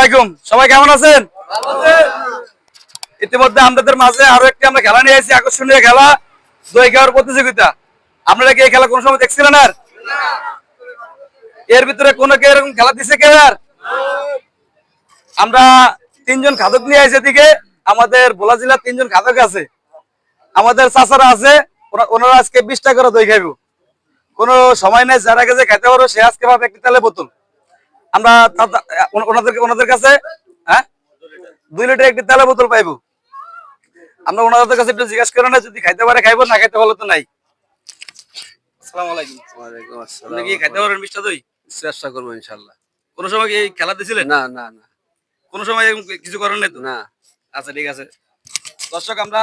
আলাইকুম, সবাই কেমন আছেন? ইতিমধ্যে আমাদের মাঝে আরো একটি আমরা খেলা নিয়ে এসেছি, আকর্ষণীয় খেলা, দই খাওয়ার প্রতিযোগিতা। আপনারা কি এই খেলা কোন সময় দেখছিলেন? আর এর ভিতরে কোন কে এরকম খেলা দিছে কে? আর আমরা তিনজন খাদক নিয়ে এসেছি। এদিকে আমাদের ভোলা জেলার তিনজন খাদক আছে, আমাদের চাচারা আছে, ওনারা আজকে 20 টাকা করে দই খাইব। কোনো সময় নেই, যারা কাছে খাইতে পারো সে আজকে পাবে একটি তেলের বোতল। আমরা ওনাদের কাছে 2 লিটার একটি তেলের বোতল পাইবো। আমরা ওনাদের কাছে একটু জিজ্ঞাসা করে না, যদি খাইতে পারে খাইবো, না খাইতে পারলে তো নাই। আসসালামু আলাইকুম। ওয়ালাইকুম আসসালাম। আপনি কি খাইতে পারবেন 20টা দই? চেষ্টা করবো ইনশাআল্লাহ। কোন সময় কি খেলা দিছিলেন? না না না, কোন সময় এরকম কিছু করেন নাই তো? না। আচ্ছা ঠিক আছে দর্শক, আমরা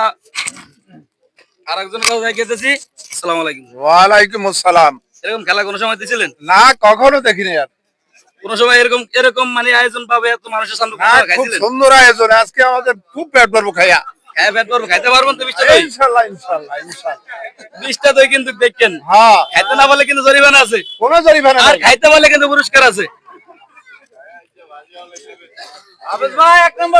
আরেকজনের কাছে যাইতেছি। আসসালামু আলাইকুম। ওয়ালাইকুম আসসালাম। এরকম খেলা কোন সময় দিছিলেন? না, কখনো দেখিনি। আর কোন সময় এরকম এরকম মানে আয়োজন পাবে এত মানুষের সামনে কোন সময় খুব খাইছিলেন? সুন্দর আয়োজন। আজকে আমাদের খুব পেট ভরবো খাইয়া। হ্যাঁ, পেট ভরবে, খাইতে পারবেন তো 20টা দই? ইনশাআল্লাহ ইনশাআল্লাহ ইনশাআল্লাহ। 20টা দই কিন্তু দেখেন, হ্যাঁ, খাইতে না পারলে কিন্তু জরিমানা আছে, কোনো জরিমানা আর নাই। খাইতে পারলে কিন্তু পুরস্কার আছে।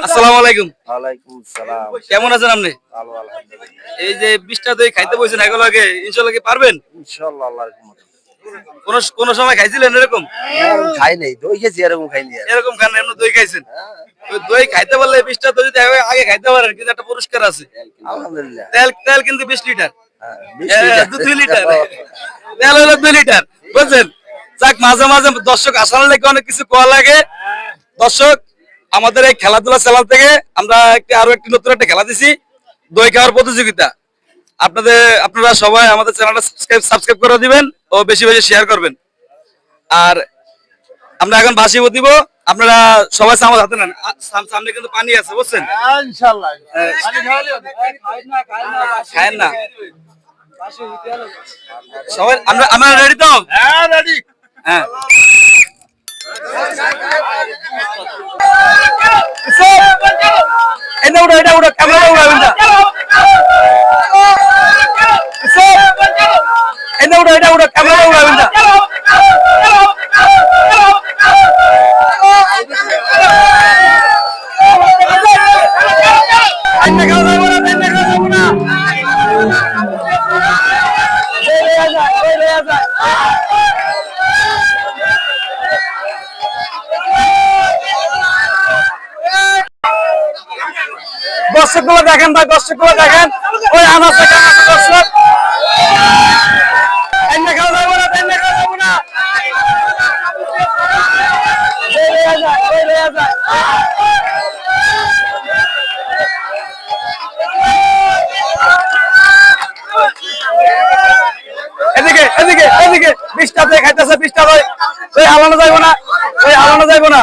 আসসালামু আলাইকুম। ওয়ালাইকুম সালাম। কেমন আছেন আপনি? ভালো আলহামদুলিল্লাহ। এই যে 20টা দই খাইতে বসেন, এগুলো আগে ইনশাআল্লাহ কি পারবেন? ইনশাআল্লাহ আল্লাহর রহমতে। কোন সময় খাইছিলেন এরকম? খাই নাই, দই খেয়েছি, এরকম খাইনি আর। এরকম খান এমন দই খাইছেন? ওই দই খাইতে পারলে 20টা দই যদি আগে খাইতে পারেন, কিন্তু একটা পুরস্কার আছে। আলহামদুলিল্লাহ। তেল কিন্তু 20 লিটার, হ্যাঁ, 20 লিটার। 2 লিটার তেল হলো 2 লিটার, বুঝছেন? যাক, মাঝে মাঝে দর্শক আসার লেগে অনেক কিছু কোয়া লাগে। দর্শক, আমাদের এই খেলাধুলা চ্যানেল থেকে আমরা আরো একটি নতুন একটা খেলা দিছি, দই খাওয়ার প্রতিযোগিতা। আপনারা সবাই আমাদের চ্যানেলটা সাবস্ক্রাইব করে দিবেন ও বেশি বেশি শেয়ার করবেন। আর আমরা এখন বাসি দিব, আপনারা সবাই আমার হাতে নেন। সামনে কিন্তু পানি আছে, বুঝছেন? ইনশাআল্লাহ। খায়েন না সবাই। আমরা রেডি তো? হ্যাঁ, রেডি। হ্যাঁ, এটা উঠো ক্যামেরা উড়াবেন না। এটা উঠো ক্যামেরা উড়াবেন না। দর্শকগুলো দেখেন ভাই, দর্শকগুলো দেখেন, ওই আনাচে কানাচে দর্শক। এদিকে এদিকে এদিকে 20টা দই খাইতেছে, 20টা দই। ওই হালানো যাইবো না, ওই হালানো যাইবো না।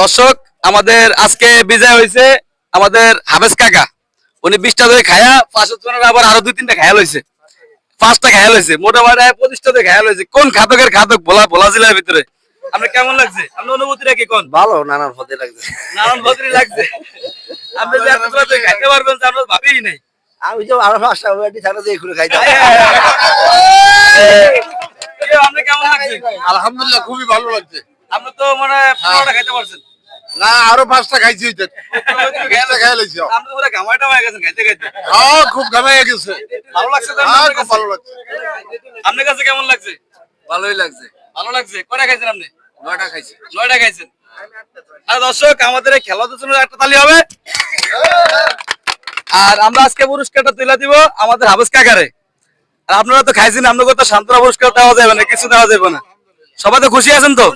দর্শক, আমাদের আজকে বিজয় হয়েছে আমাদের হাবেজ কাকা। উনি 20টা দই খায়া 5 জনের আবার আরো 2-3টা খায়া লইছে। 5টা ঘায়াল হয়েছে, মোটামুটি 25টাতে ঘায়াল হয়েছে। কোন খাদকের খাদক ভোলা জেলার ভিতরে? আপনার কেমন লাগছে? আপনার অনুভূতিটা কি কোন? ভালো, নানান পথে লাগছে। নানান ভদ্রি লাগছে। আপনি যে এত রাতে খাইতে পারবেন তা আমরা ভাবিই নাই। আমি তো আরো 5টা ওয়াটি ছাড়া দিয়ে ঘুরে খাইতাম। আপনি কেমন লাগছে? আলহামদুলিল্লাহ, খুবই ভালো লাগছে। আপনি তো মানে 15টা খাইতে পারছেন। না, আরো 5টা খাইছি হইতে। খাই লাইছি। আপনি তো পুরো গামাটা হয়ে গেছেন খাইতে খাইতে। খুব ঘামাইয়া গেছে। ভালো লাগছে তো? খুব ভালো লাগছে। আপনার কাছে কেমন লাগছে? ভালোই লাগছে। ভালো লাগছে। কয়টা খাইছেন আপনি? 9টা খাইছি। 9টা খাইছেন। আর দর্শক, আমাদের এই খেলাধুলার জন্য একটা তালি হবে। আর আমরা আজকে পুরস্কারটা তুলে দিব আমাদের হাফেজ কাকারে। আর আপনারা তো খাইছেন, আপনাকে তো সান্ত্বনা পুরস্কার দেওয়া যাবে না, কিছু দেওয়া যাবে না। সবাই তো খুশি আছেন তো?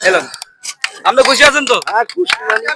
এলেন, আপনি খুশি আছেন তো? খুশি মানে